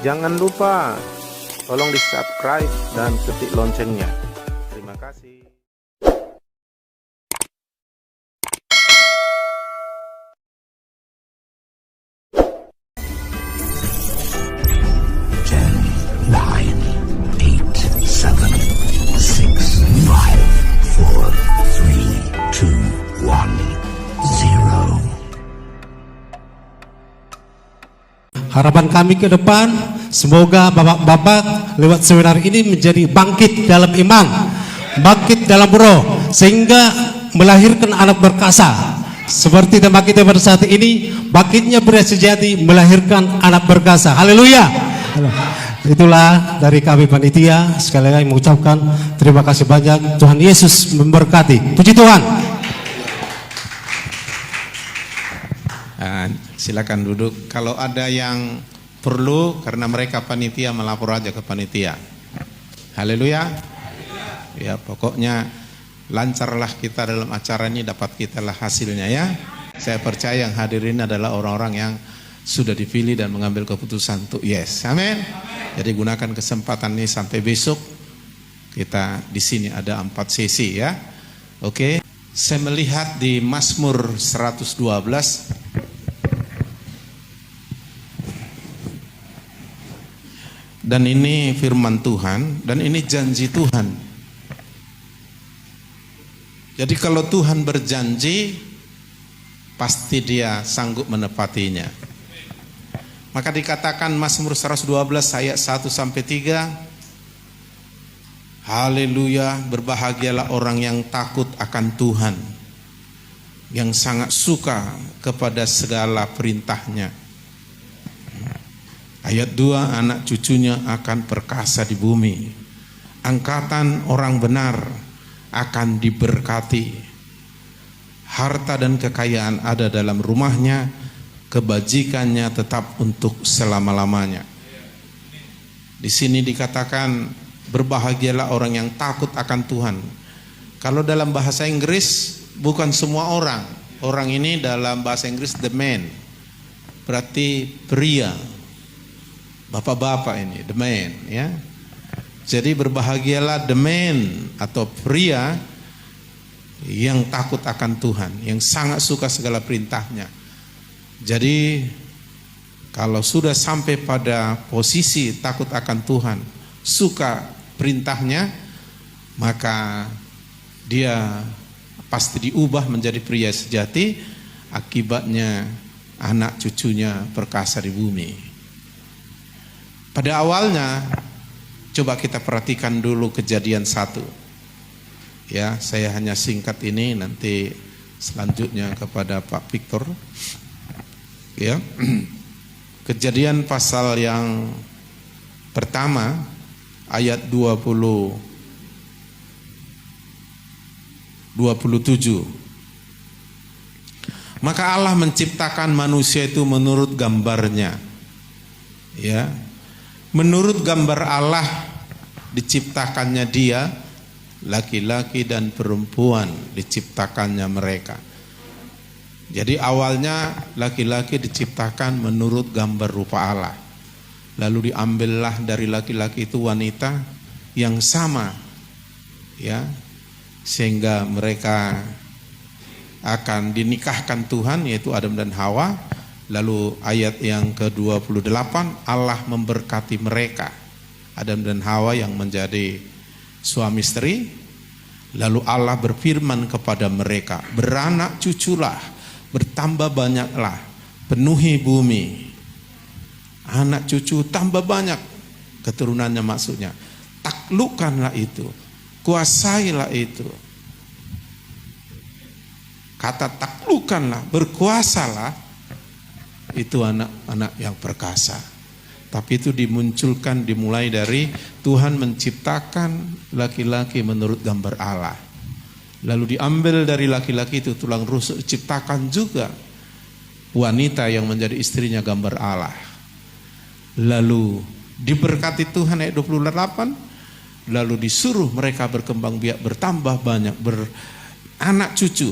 Jangan lupa tolong di subscribe dan ketik loncengnya. Terima kasih. Harapan kami ke depan, semoga bapak-bapak lewat seminar ini menjadi bangkit dalam iman, bangkit dalam roh, sehingga melahirkan anak berkasa. Seperti tema kita pada saat ini, bangkitnya pria sejati melahirkan anak berkasa. Haleluya. Itulah dari kami panitia, sekali lagi mengucapkan terima kasih banyak. Tuhan Yesus memberkati. Puji Tuhan. Silakan duduk. Kalau ada yang perlu, karena mereka panitia, melapor aja ke panitia. Haleluya. Ya, pokoknya lancarlah kita dalam acara ini, dapat kita lah hasilnya ya. Saya percaya yang hadirin adalah orang-orang yang sudah dipilih dan mengambil keputusan untuk yes. Amin. Jadi gunakan kesempatan ini sampai besok. Kita di sini ada 4 sesi ya. Oke. Saya melihat di Mazmur 112. Dan ini firman Tuhan, dan ini janji Tuhan. Jadi kalau Tuhan berjanji, pasti Dia sanggup menepatinya. Maka dikatakan Mazmur 112 ayat 1-3, haleluya, berbahagialah orang yang takut akan Tuhan, yang sangat suka kepada segala perintahnya. Ayat 2, anak cucunya akan perkasa di bumi. Angkatan orang benar akan diberkati. Harta dan kekayaan ada dalam rumahnya, kebajikannya tetap untuk selama-lamanya. Di sini dikatakan berbahagialah orang yang takut akan Tuhan. Kalau dalam bahasa Inggris bukan semua orang. Orang ini dalam bahasa Inggris the man. Berarti pria. Bapak-bapak ini, the man ya. Jadi berbahagialah the man atau pria yang takut akan Tuhan, yang sangat suka segala perintahnya. Jadi kalau sudah sampai pada posisi takut akan Tuhan, suka perintahnya, maka dia pasti diubah menjadi pria sejati. Akibatnya anak cucunya perkasa di bumi. Pada awalnya, coba kita perhatikan dulu Kejadian 1. Ya, saya hanya singkat ini, nanti selanjutnya kepada Pak Victor. Ya, Kejadian pasal yang pertama, ayat 27. Maka Allah menciptakan manusia itu menurut gambarnya. Ya. Menurut gambar Allah diciptakannya dia, laki-laki dan perempuan diciptakannya mereka. Jadi awalnya laki-laki diciptakan menurut gambar rupa Allah. Lalu diambillah dari laki-laki itu wanita yang sama, ya, sehingga mereka akan dinikahkan Tuhan, yaitu Adam dan Hawa. Lalu ayat yang ke-28, Allah memberkati mereka, Adam dan Hawa yang menjadi suami istri. Lalu Allah berfirman kepada mereka, beranak cuculah, bertambah banyaklah, penuhi bumi. Anak cucu tambah banyak, keturunannya maksudnya. Taklukkanlah itu, kuasailah itu. Kata taklukkanlah, berkuasalah, itu anak-anak yang perkasa. Tapi itu dimunculkan, dimulai dari Tuhan menciptakan laki-laki menurut gambar Allah. Lalu diambil dari laki-laki itu tulang rusuk, diciptakan juga wanita yang menjadi istrinya gambar Allah. Lalu diberkati Tuhan ayat 28. Lalu disuruh mereka berkembang biak, bertambah banyak, beranak cucu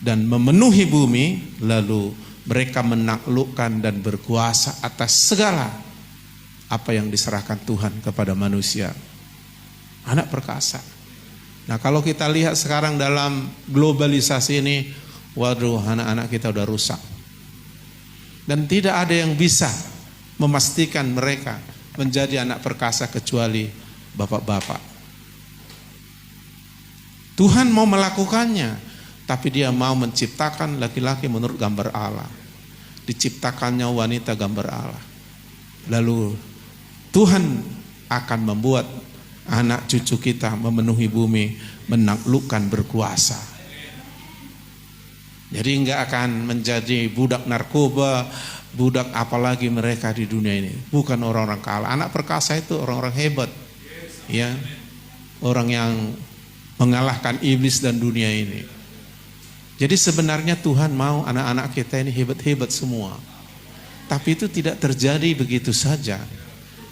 dan memenuhi bumi. Lalu mereka menaklukkan dan berkuasa atas segala apa yang diserahkan Tuhan kepada manusia. Anak perkasa. Nah, kalau kita lihat sekarang dalam globalisasi ini, waduh, anak-anak kita udah rusak. Dan tidak ada yang bisa memastikan mereka menjadi anak perkasa kecuali bapak-bapak. Tuhan mau melakukannya, tapi Dia mau menciptakan laki-laki menurut gambar Allah. Diciptakannya wanita gambar Allah. Lalu Tuhan akan membuat anak cucu kita memenuhi bumi, menaklukkan, berkuasa. Jadi enggak akan menjadi budak narkoba, budak apalagi mereka di dunia ini. Bukan orang-orang kalah. Anak perkasa itu orang-orang hebat. Ya. Orang yang mengalahkan iblis dan dunia ini. Jadi sebenarnya Tuhan mau anak-anak kita ini hebat-hebat semua. Tapi itu tidak terjadi begitu saja.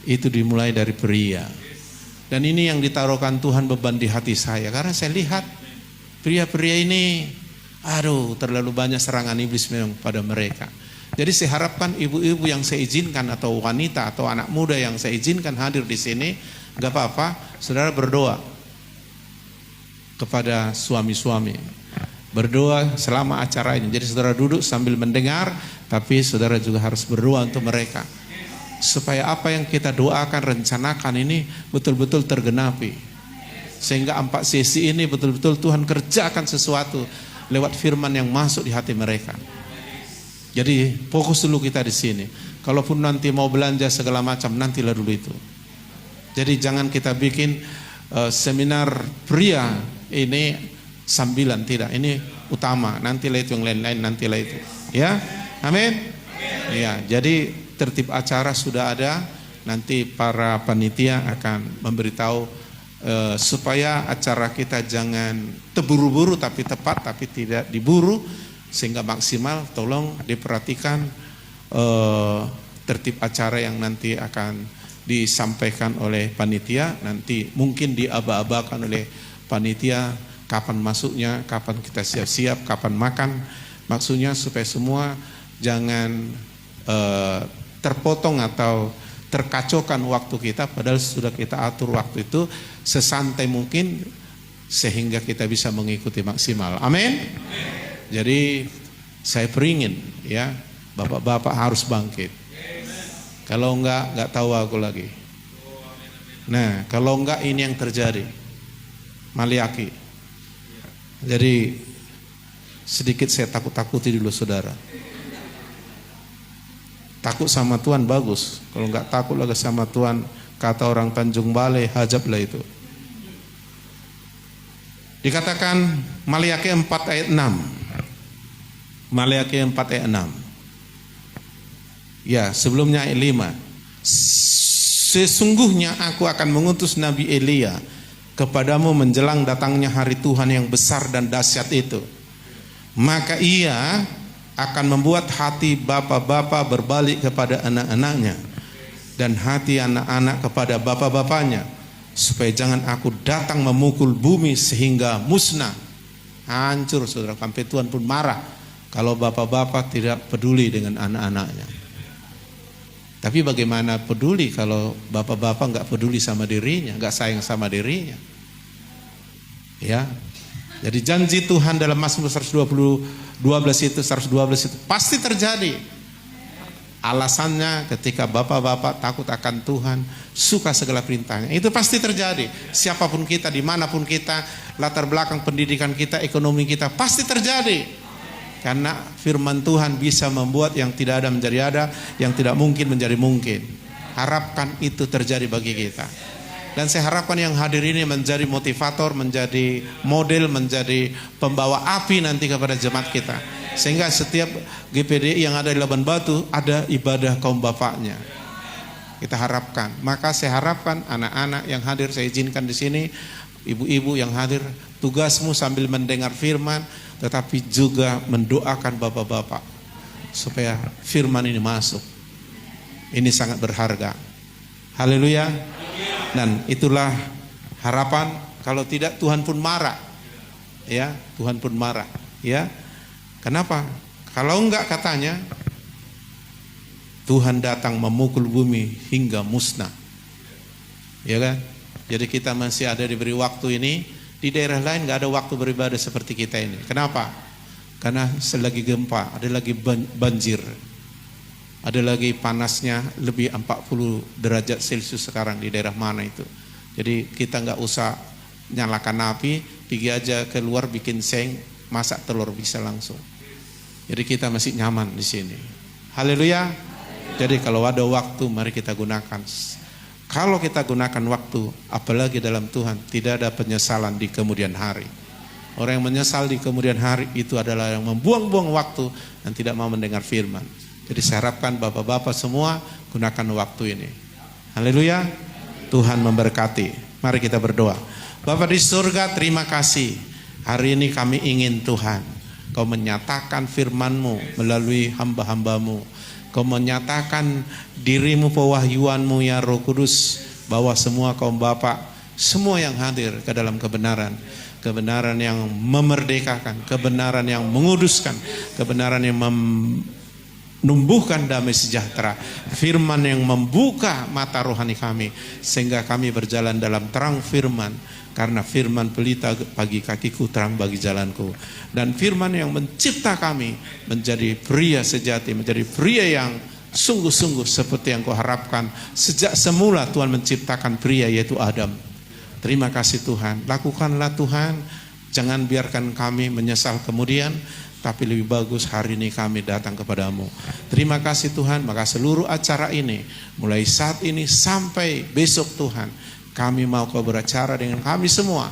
Itu dimulai dari pria. Dan ini yang ditaruhkan Tuhan beban di hati saya. Karena saya lihat pria-pria ini, aduh, terlalu banyak serangan iblis memang pada mereka. Jadi saya harapkan ibu-ibu yang saya izinkan atau wanita atau anak muda yang saya izinkan hadir di sini, gak apa-apa, saudara berdoa kepada suami-suami. Berdoa selama acara ini. Jadi saudara duduk sambil mendengar, tapi saudara juga harus berdoa untuk mereka. Supaya apa yang kita doakan, rencanakan ini betul-betul tergenapi. Sehingga 4 sesi ini betul-betul Tuhan kerjakan sesuatu lewat firman yang masuk di hati mereka. Jadi fokus dulu kita di sini. Kalaupun nanti mau belanja segala macam, nantilah dulu itu. Jadi jangan kita bikin seminar pria ini sambilan, tidak. Ini utama. Nantilah itu yang lain-lain, nantilah itu. Ya, amin. Ya, jadi tertib acara sudah ada. Nanti para panitia akan memberitahu supaya acara kita jangan terburu-buru tapi tepat, tapi tidak diburu sehingga maksimal. Tolong diperhatikan tertib acara yang nanti akan disampaikan oleh panitia. Nanti mungkin diaba-abakan oleh panitia, kapan masuknya, kapan kita siap-siap, kapan makan. Maksudnya supaya semua jangan terpotong atau terkacaukan waktu kita, padahal sudah kita atur waktu itu sesantai mungkin sehingga kita bisa mengikuti maksimal. Amin. Jadi saya peringin ya, bapak-bapak harus bangkit. Kalau enggak tahu aku lagi. Nah, kalau enggak ini yang terjadi. Maliaki. Jadi sedikit saya takut-takuti dulu saudara. Takut sama Tuhan bagus. Kalau enggak takut lagi sama Tuhan, kata orang Tanjung Balai, hajablah itu. Dikatakan Maliaki 4 ayat 6. Maliaki 4 ayat 6. Ya, sebelumnya ayat 5. Sesungguhnya aku akan mengutus Nabi Elia kepadamu menjelang datangnya hari Tuhan yang besar dan dahsyat itu. Maka ia akan membuat hati bapak-bapak berbalik kepada anak-anaknya dan hati anak-anak kepada bapak-bapaknya, supaya jangan aku datang memukul bumi sehingga musnah, hancur saudara. Sampai Tuhan pun marah kalau bapak-bapak tidak peduli dengan anak-anaknya. Tapi bagaimana peduli kalau bapak-bapak nggak peduli sama dirinya, nggak sayang sama dirinya? Ya. Jadi janji Tuhan dalam Mazmur 112 itu pasti terjadi. Alasannya ketika bapak-bapak takut akan Tuhan, suka segala perintahnya, itu pasti terjadi. Siapapun kita, dimanapun kita, latar belakang pendidikan kita, ekonomi kita, pasti terjadi. Karena firman Tuhan bisa membuat yang tidak ada menjadi ada, yang tidak mungkin menjadi mungkin. Harapkan itu terjadi bagi kita. Dan saya harapkan yang hadir ini menjadi motivator, menjadi model, menjadi pembawa api nanti kepada jemaat kita. Sehingga setiap GPDI yang ada di Labuan Batu ada ibadah kaum bapaknya. Kita harapkan. Maka saya harapkan anak-anak yang hadir, saya izinkan di sini, ibu-ibu yang hadir, tugasmu sambil mendengar firman, tetapi juga mendoakan bapak-bapak supaya firman ini masuk. Ini sangat berharga. Haleluya. Dan itulah harapan. Kalau tidak Tuhan pun marah. Ya, Tuhan pun marah. Ya. Kenapa? Kalau enggak katanya Tuhan datang memukul bumi hingga musnah. Ya kan? Jadi kita masih ada diberi waktu ini. Di daerah lain gak ada waktu beribadah seperti kita ini. Kenapa? Karena selagi gempa, ada lagi banjir, ada lagi panasnya lebih 40 derajat Celcius sekarang di daerah mana itu. Jadi kita gak usah nyalakan api, pergi aja keluar bikin seng, masak telur bisa langsung. Jadi kita masih nyaman di sini. Haleluya. Jadi kalau ada waktu mari kita gunakan. Kalau kita gunakan waktu, apalagi dalam Tuhan, tidak ada penyesalan di kemudian hari. Orang yang menyesal di kemudian hari itu adalah yang membuang-buang waktu dan tidak mau mendengar firman. Jadi saya harapkan bapak-bapak semua gunakan waktu ini. Haleluya. Tuhan memberkati. Mari kita berdoa. Bapa di surga, terima kasih. Hari ini kami ingin Tuhan, Kau menyatakan firman-Mu melalui hamba-hamba-Mu. Kau menyatakan diri-Mu, pewahyuan-Mu ya Roh Kudus, bahwa semua kaum Bapa, semua yang hadir ke dalam kebenaran, kebenaran yang memerdekakan, kebenaran yang menguduskan, kebenaran yang menumbuhkan damai sejahtera, firman yang membuka mata rohani kami, sehingga kami berjalan dalam terang firman. Karena firman pelita bagi kakiku, terang bagi jalanku. Dan firman yang mencipta kami menjadi pria sejati, menjadi pria yang sungguh-sungguh seperti yang Kau harapkan. Sejak semula Tuhan menciptakan pria, yaitu Adam. Terima kasih Tuhan. Lakukanlah Tuhan. Jangan biarkan kami menyesal kemudian, tapi lebih bagus hari ini kami datang kepadamu. Terima kasih Tuhan. Maka seluruh acara ini, mulai saat ini sampai besok Tuhan, kami mau Kau beracara dengan kami semua,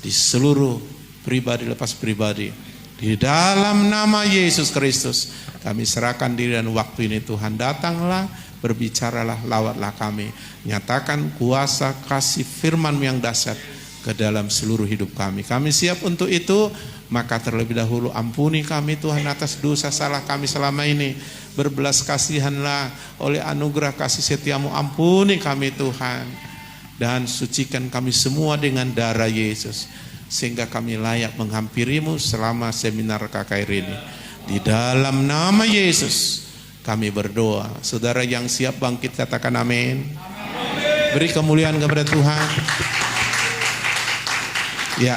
di seluruh pribadi lepas pribadi. Di dalam nama Yesus Kristus kami serahkan diri dan waktu ini Tuhan. Datanglah, berbicaralah, lawatlah kami. Nyatakan kuasa kasih firman-Mu yang dahsyat ke dalam seluruh hidup kami. Kami siap untuk itu. Maka terlebih dahulu ampuni kami Tuhan atas dosa salah kami selama ini. Berbelas kasihanlah oleh anugerah kasih setia-Mu. Ampuni kami Tuhan. Dan sucikan kami semua dengan darah Yesus, sehingga kami layak menghampiri-Mu selama seminar KKR ini. Di dalam nama Yesus kami berdoa. Saudara yang siap bangkit katakan amin. Beri kemuliaan kepada Tuhan. Ya.